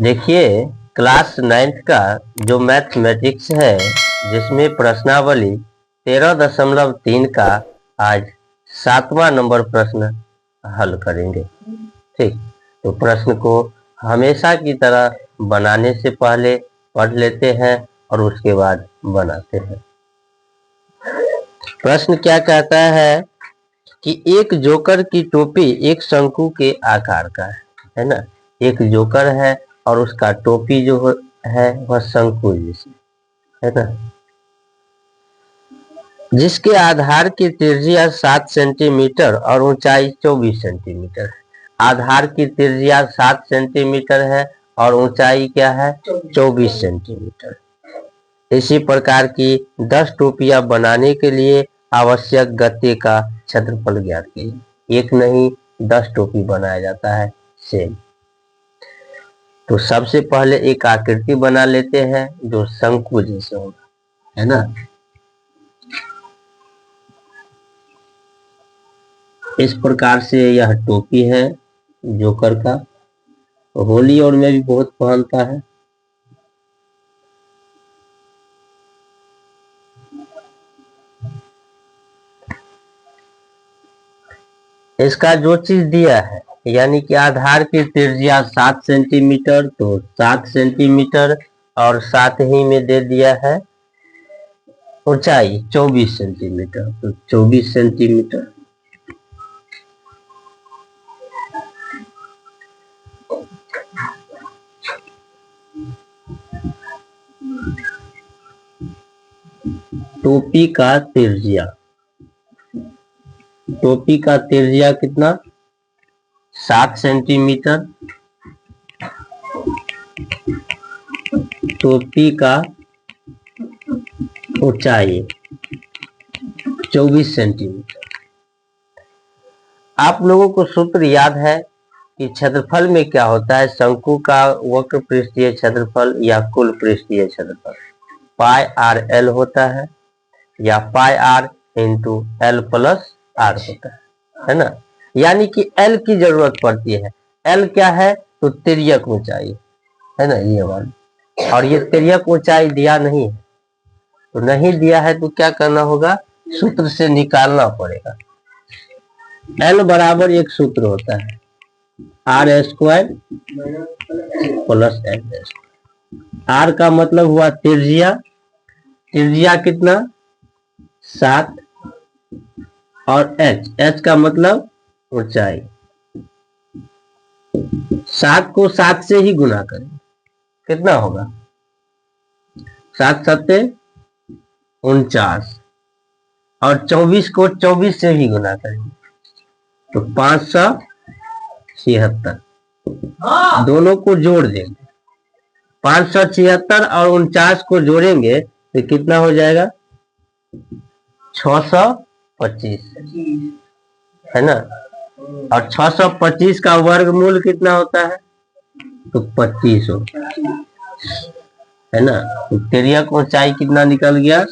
देखिए, class 9th का जो मैथमेटिक्स है, जिसमें प्रश्नावली 13.3 का आज 7वां नंबर प्रश्न हल करेंगे। ठीक, तो प्रश्न को हमेशा की तरह बनाने से पहले पढ़ लेते हैं और उसके बाद बनाते हैं। प्रश्न क्या कहता है कि एक जोकर की टोपी एक शंकु के आकार का है ना। एक जोकर है और उसका टोपी जो है वह शंकु जैसी है ना, जिसके आधार की त्रिज्या 7 सेंटीमीटर और ऊंचाई 24 सेंटीमीटर है। आधार की त्रिज्या 7 सेंटीमीटर है और ऊंचाई क्या है, 24 सेंटीमीटर। इसी प्रकार की 10 टोपियां बनाने के लिए आवश्यक गत्ते का क्षेत्रफल ज्ञात कीजिए। एक नहीं 10 टोपी बनाया जाता है सेम। तो सबसे पहले एक आकृति बना लेते हैं जो शंकु जैसे होगा, है ना। इस प्रकार से यह टोपी है जोकर का, होली और में भी बहुत पहनता है। इसका जो चीज दिया है, यानी कि आधार की त्रिज्या 7 सेंटीमीटर, तो 7 सेंटीमीटर और साथ ही में दे दिया है ऊंचाई 24 सेंटीमीटर, तो 24 सेंटीमीटर। टोपी का त्रिज्या, टोपी का त्रिज्या कितना, 7 सेंटीमीटर। टोपी का ऊंचाई 24 सेंटीमीटर। आप लोगों को सूत्र याद है कि क्षेत्रफल में क्या होता है, शंकु का वक्र पृष्ठीय क्षेत्रफल या कुल पृष्ठीय क्षेत्रफल पाई आर एल होता है, या pi R into L plus R होता है ना। यानी कि एल की जरूरत पड़ती है। एल क्या है, तो तिर्यक ऊंचाई है ना, ये वाली। और ये तिर्यक ऊंचाई दिया नहीं है, तो नहीं दिया है तो क्या करना होगा, सूत्र से निकालना पड़ेगा। एल बराबर एक सूत्र होता है R square plus L square. R का मतलब हुआ त्रिज्या, त्रिज्या कितना 7, और एच का मतलब ऊंचाई। 7 को 7 से ही गुना करें, कितना होगा, 7 सत्ते 49, और 24 को 24 से ही गुना करेंगे तो 576। दोनों को जोड़ देंगे, 576 और 49 को जोड़ेंगे तो कितना हो जाएगा, 625 है ना। और 625 का वर्गमूल कितना होता है, तो 25 होता है ना। तो तिर्यक ऊंचाई कितना निकल गया,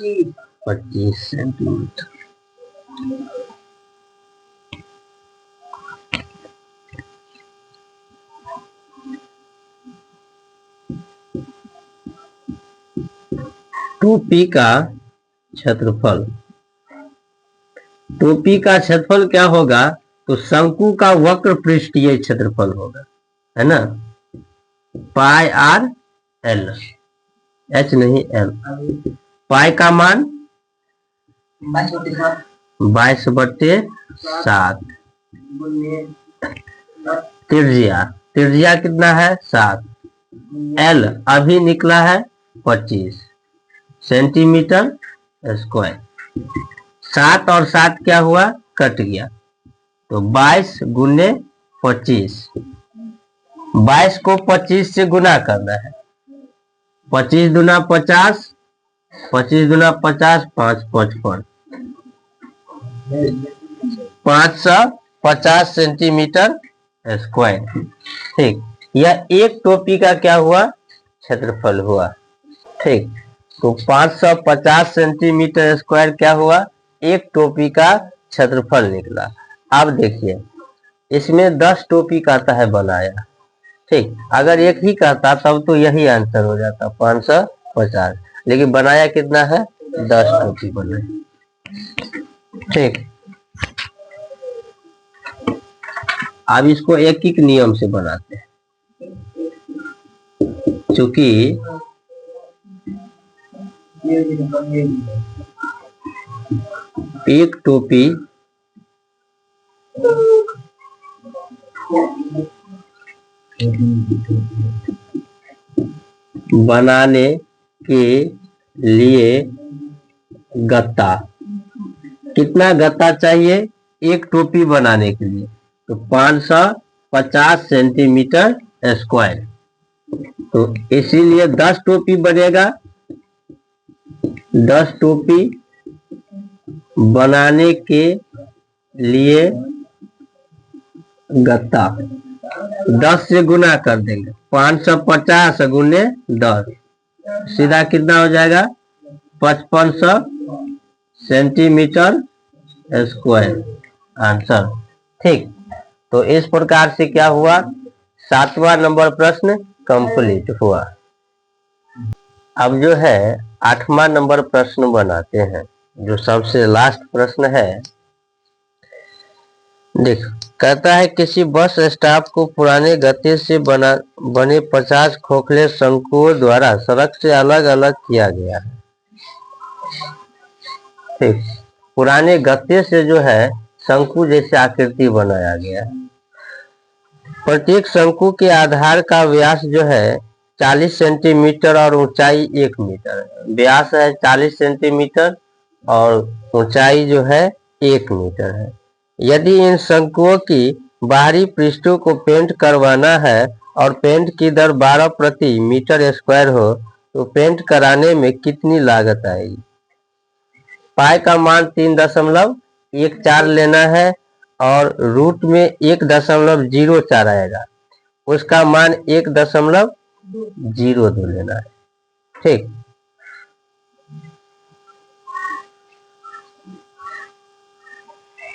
25 सेंटीमीटर। टोपी का क्षेत्रफल, टोपी का क्षेत्रफल क्या होगा, तो शंकु का वक्र पृष्ठीय क्षेत्रफल होगा, है ना। पाई आर एल, एच नहीं एल। पाई का मान 22/7। त्रिज्या, त्रिज्या कितना है 7। एल अभी निकला है 25 सेंटीमीटर स्क्वायर। 7 और 7 क्या हुआ, कट गया, तो 22 गुने 25। 22 को 25 से गुना करना है, 25 दूना 50, 25 दूना 50, 5 55, 550 सेंटीमीटर स्क्वायर। ठीक, यह एक टोपी का क्या हुआ, क्षेत्रफल हुआ। ठीक, तो 550 सेंटीमीटर स्क्वायर क्या हुआ, एक टोपी का क्षेत्रफल निकला। अब देखिए, इसमें 10 टोपी का है बनाया, ठीक, अगर एक ही कहता तब तो यही आंसर हो जाता 550, लेकिन बनाया कितना है, 10 टोपी बनाया। ठीक, अब इसको एक एक नियम से बनाते हैं, क्योंकि एक टोपी बनाने के लिए गत्ता, कितना गत्ता चाहिए एक टोपी बनाने के लिए, तो 550 सेंटीमीटर स्क्वायर। तो इसीलिए 10 टोपी बनेगा। 10 टोपी बनाने के लिए गत्ता 10 से गुना कर देंगे, 550 गुने 10, सीधा कितना हो जाएगा, 5500 सेंटीमीटर स्क्वायर आंसर। ठीक, तो इस प्रकार से क्या हुआ, 7वां नंबर प्रश्न कंप्लीट हुआ। अब जो है 8वां नंबर प्रश्न बनाते हैं, जो सबसे लास्ट प्रश्न है। देख, कहता है किसी बस स्टॉप को पुराने गत्ते से बने 50 खोखले शंकुओं द्वारा सड़क से अलग अलग किया गया है। ठीक, पुराने गत्ते से जो है शंकु जैसे आकृति बनाया गया है। प्रत्येक शंकु के आधार का व्यास जो है 40 सेंटीमीटर और ऊंचाई 1 मीटर है। व्यास है 40 सेंटीमीटर और ऊंचाई जो है 1 मीटर है। यदि इन शंकुओं की बाहरी पृष्ठों को पेंट करवाना है और पेंट की दर 12 प्रति मीटर स्क्वायर हो, तो पेंट कराने में कितनी लागत आएगी। पाई का मान 3.14 लेना है और रूट में 1.04 आएगा, उसका मान 1.02 लेना है। ठीक,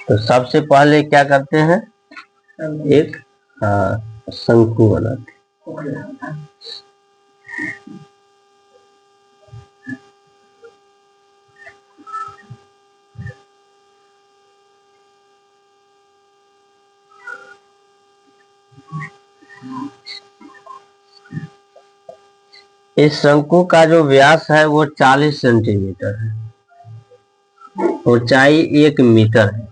तो सबसे पहले क्या करते हैं, एक शंकु बनाते। इस शंकु का जो व्यास है वो 40 सेंटीमीटर है, ऊंचाई 1 मीटर है।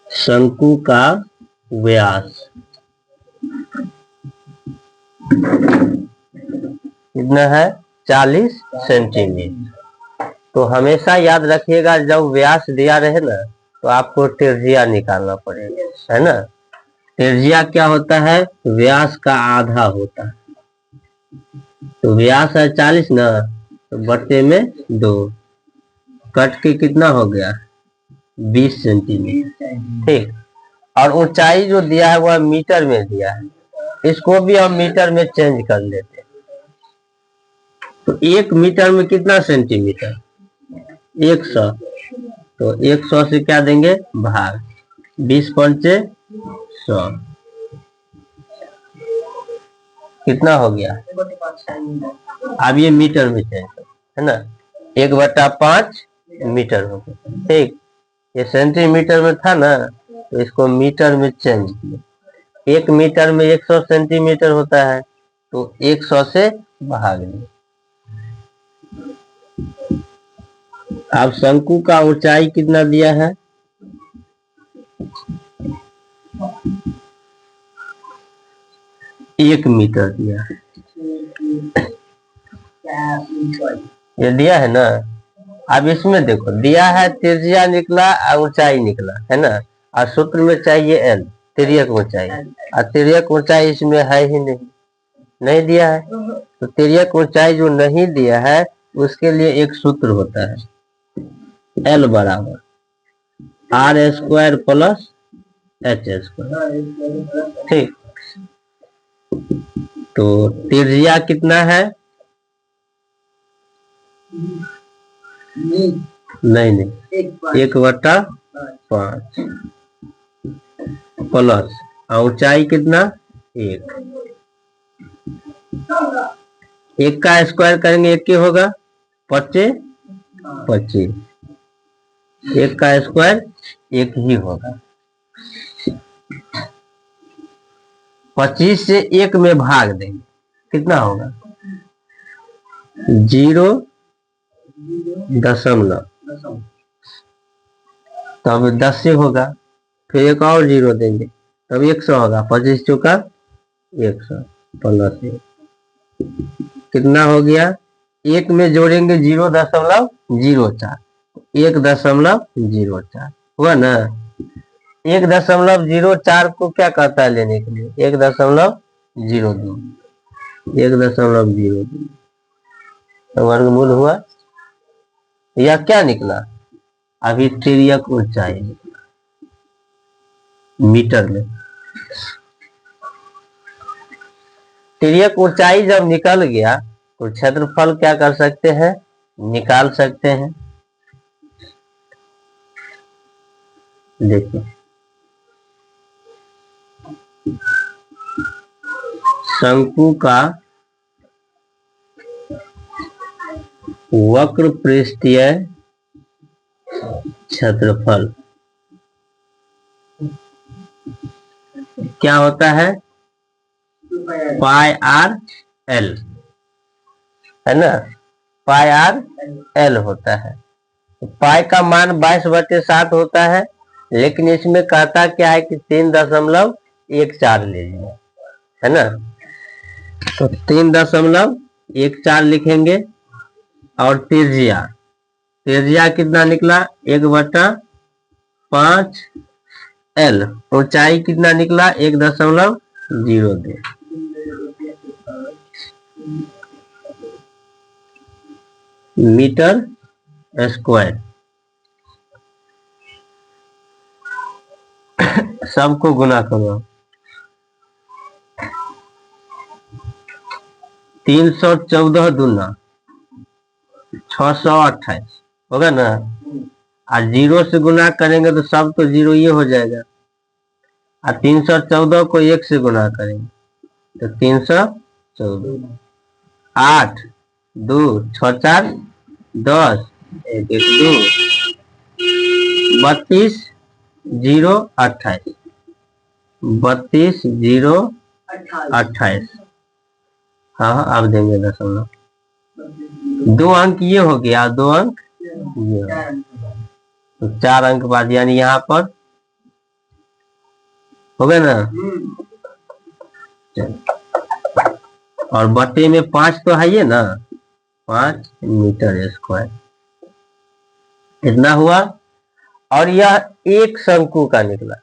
शंकु का व्यास कितना है, 40 सेंटीमीटर। तो हमेशा याद रखिएगा, जब व्यास दिया रहे ना तो आपको त्रिज्या निकालना पड़ेगा, है ना। त्रिज्या क्या होता है, व्यास का आधा होता है। तो व्यास है 40 ना, तो बटे में 2, कट के कितना हो गया, 20 सेंटीमीटर। ठीक, और ऊंचाई जो दिया है वह मीटर में दिया है, इसको भी हम मीटर में चेंज कर लेते हैं। तो 1 मीटर में कितना सेंटीमीटर, 100, तो 100 से क्या देंगे भाग, 20 पंचे 100, कितना हो गया। अब ये मीटर में चेंज है ना, 1/5 मीटर हो गया। ठीक, ये सेंटीमीटर में था ना, तो इसको मीटर में चेंज किया। 1 मीटर में 100 सेंटीमीटर होता है, तो 100 से भाग लिया। अब शंकु का ऊंचाई कितना दिया है, 1 मीटर दिया है, ये दिया है ना। अब इसमें देखो दिया है त्रिज्या निकला और ऊंचाई निकला है ना, और सूत्र में चाहिए एल, तिर्यक ऊंचाई, और तिर्यक ऊंचाई इसमें है ही नहीं दिया है। तो तिर्यक ऊंचाई जो नहीं दिया है उसके लिए एक सूत्र होता है, एल बराबर r² प्लस h²। ठीक, तो त्रिज्या कितना है, नहीं 1/5 प्लस ऊंचाई कितना 1 का स्क्वायर करेंगे 1 होगा 25 1 का स्क्वायर 1 ही होगा। 25 से 1 में भाग देंगे कितना होगा 0.0 तब 10 से होगा, फिर एक और 0 देंगे तब 100 होगा। 25 चौका 100 प्लस 1 कितना हो गया 1 में जोड़ेंगे 0.04 1.04 हुआ ना। 1.04 को क्या कहता है लेने के लिए 1.02 वर्गमूल हुआ या क्या निकला अभी तिर्यक ऊंचाई निकला मीटर में। तिर्यक ऊंचाई जब निकल गया तो क्षेत्रफल क्या कर सकते हैं निकाल सकते हैं। देखिए शंकु का वक्र पृष्ठीय क्षेत्रफल क्या होता है πr/l है ना πr/l होता है। पाई का मान 22/7 होता है, लेकिन इसमें कहता क्या है कि 3.14 ले लिया है ना। तो 3.14 लिखेंगे और त्रिज्या कितना निकला 1/5l ऊंचाई कितना निकला 1.02 मीटर स्क्वायर। सबको गुना करो 314 दूना 628 होगा ना। और 0 से गुना करेंगे तो सब तो 0 ये हो जाएगा। और 314 को 1 से गुना करेंगे तो 314 8 2 6 4 10 1 1 2 32 0 28 32 0 28 हाँ अब देंगे 0.5 2 अंक ये हो गया 2 अंक ये तो 4 अंक बाद यानी यहाँ पर हो गया ना। और बटे में 5 तो है ये ना 5 मीटर स्क्वायर इतना हुआ। और यह एक शंकु का निकला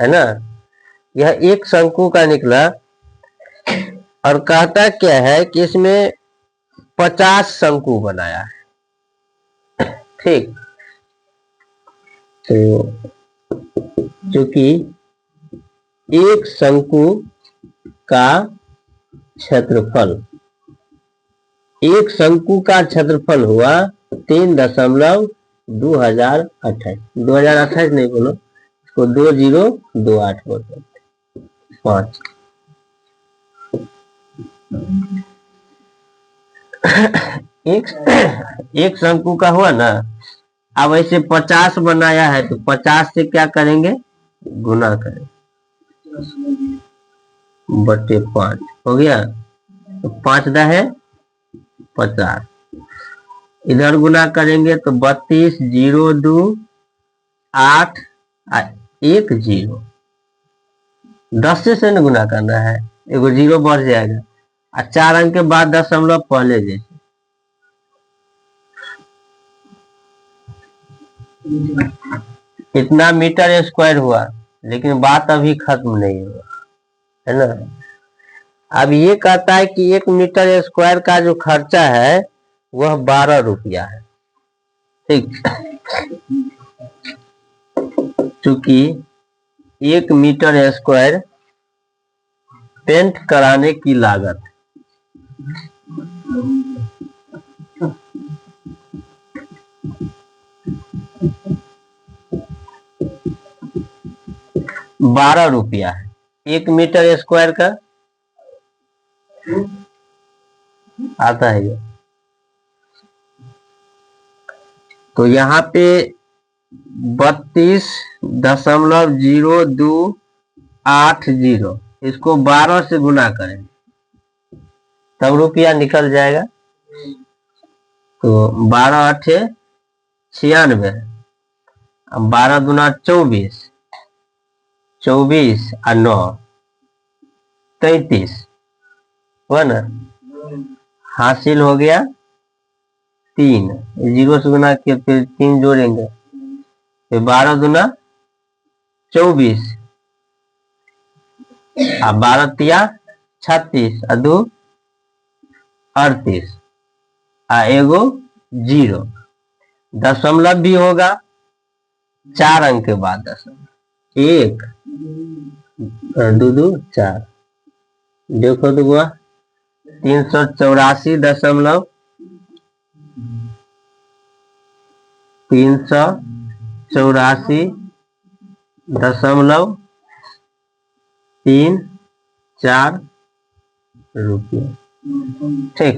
है ना, यह एक शंकु का निकला। और कहता क्या है कि इसमें 50 शंकु बनाया है ठीक। तो चूंकि एक शंकु का क्षेत्रफल हुआ 3.2028 नहीं बोलो इसको 2028 बोलते 5 एक शंकु का हुआ ना। अब ऐसे 50 बनाया है तो 50 से क्या करेंगे गुना करें बटे 5 हो गया। तो 5 है 50 इधर गुना करेंगे तो 32 0 2 8 1 0 10 से न गुना करना है एगो 0 बढ़ जाएगा। और 4 अंक के बाद 0.0 पहले जैसे इतना मीटर स्क्वायर हुआ। लेकिन बात अभी खत्म नहीं हुआ है ना। अब ये कहता है कि 1 मीटर स्क्वायर का जो खर्चा है वह 12 रुपया है ठीक। चूंकि 1 मीटर स्क्वायर पेंट कराने की लागत 12 रुपया है 1 मीटर स्क्वायर का आता है ये। तो यहाँ पे 32.0280 इसको 12 से गुना करें तब रुपया निकल जाएगा। तो 12 8 96, अब 12 दूना 24, 24 और 9 33 हुआ ना, हासिल हो गया 3, 0 से गुना किया फिर 3 जोड़ेंगे, फिर 12 दूना 24 और 12 तिया 36 और 2 38 और एगो 0, दशमलव भी होगा 4 अंक के बाद दशमलव 1 2 2 4 देखो तो हुआ 384.384 रुपये। ठीक।